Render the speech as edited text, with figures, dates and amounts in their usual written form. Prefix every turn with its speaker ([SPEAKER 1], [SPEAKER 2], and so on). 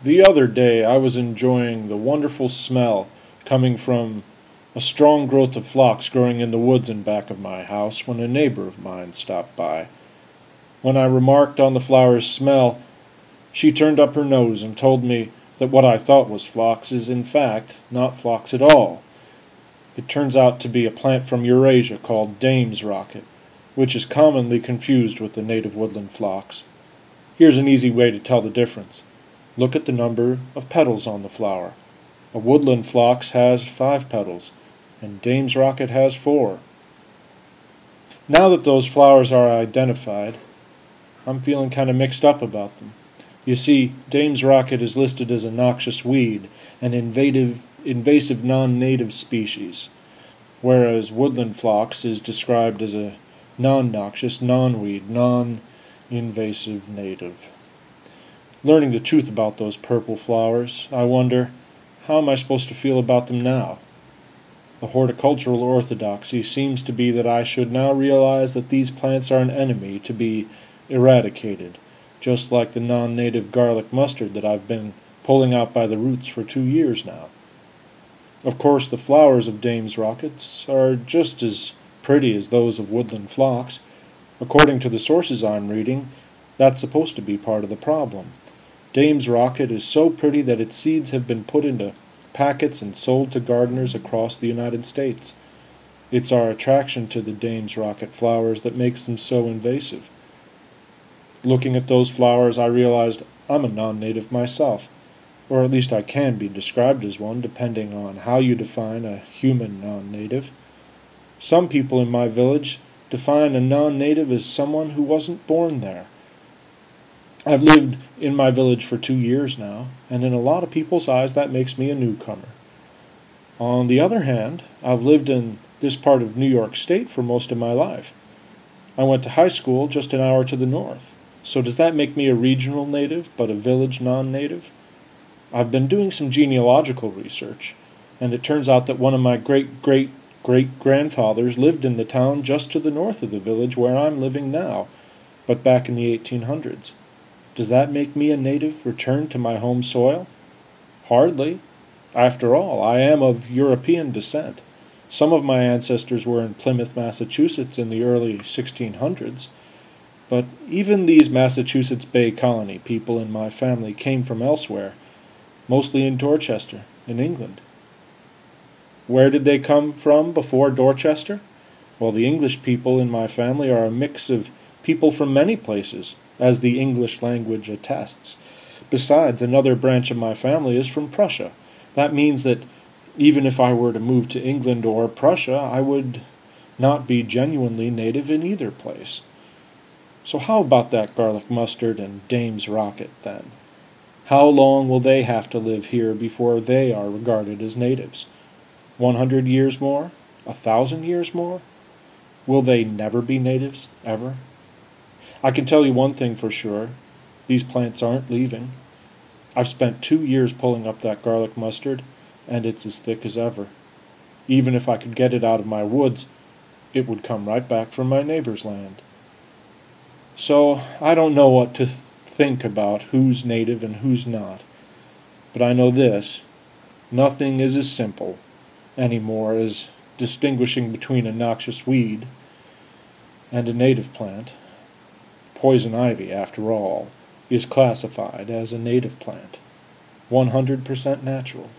[SPEAKER 1] The other day I was enjoying the wonderful smell coming from a strong growth of phlox growing in the woods in back of my house when a neighbor of mine stopped by. When I remarked on the flower's smell, she turned up her nose and told me that what I thought was phlox is in fact not phlox at all. It turns out to be a plant from Eurasia called dame's rocket, which is commonly confused with the native woodland phlox. Here's an easy way to tell the difference. Look at the number of petals on the flower. A woodland phlox has 5 petals, and dame's rocket has 4. Now that those flowers are identified, I'm feeling kind of mixed up about them. You see, dame's rocket is listed as a noxious weed, an invasive non-native species, whereas woodland phlox is described as a non-noxious, non-weed, non-invasive native. Learning the truth about those purple flowers, I wonder, how am I supposed to feel about them now? The horticultural orthodoxy seems to be that I should now realize that these plants are an enemy to be eradicated, just like the non-native garlic mustard that I've been pulling out by the roots for 2 years now. Of course, the flowers of dame's rockets are just as pretty as those of woodland phlox. According to the sources I'm reading, that's supposed to be part of the problem. Dame's rocket is so pretty that its seeds have been put into packets and sold to gardeners across the United States. It's our attraction to the dame's rocket flowers that makes them so invasive. Looking at those flowers, I realized I'm a non-native myself, or at least I can be described as one, depending on how you define a human non-native. Some people in my village define a non-native as someone who wasn't born there. I've lived in my village for 2 years now, and in a lot of people's eyes that makes me a newcomer. On the other hand, I've lived in this part of New York State for most of my life. I went to high school just an hour to the north. So does that make me a regional native, but a village non-native? I've been doing some genealogical research, and it turns out that one of my great-great-great-grandfathers lived in the town just to the north of the village where I'm living now, but back in the 1800s. Does that make me a native returned to my home soil? Hardly. After all, I am of European descent. Some of my ancestors were in Plymouth, Massachusetts in the early 1600s. But even these Massachusetts Bay Colony people in my family came from elsewhere, mostly in Dorchester, in England. Where did they come from before Dorchester? Well, the English people in my family are a mix of people from many places, as the English language attests. Besides, another branch of my family is from Prussia. That means that even if I were to move to England or Prussia, I would not be genuinely native in either place. So how about that garlic mustard and dame's rocket, then? How long will they have to live here before they are regarded as natives? 100 years more? 1,000 years more? Will they never be natives, ever? I can tell you one thing for sure. These plants aren't leaving. I've spent 2 years pulling up that garlic mustard, and it's as thick as ever. Even if I could get it out of my woods, it would come right back from my neighbor's land. So I don't know what to think about who's native and who's not. But I know this. Nothing is as simple anymore as distinguishing between a noxious weed and a native plant. Poison ivy, after all, is classified as a native plant, 100% natural.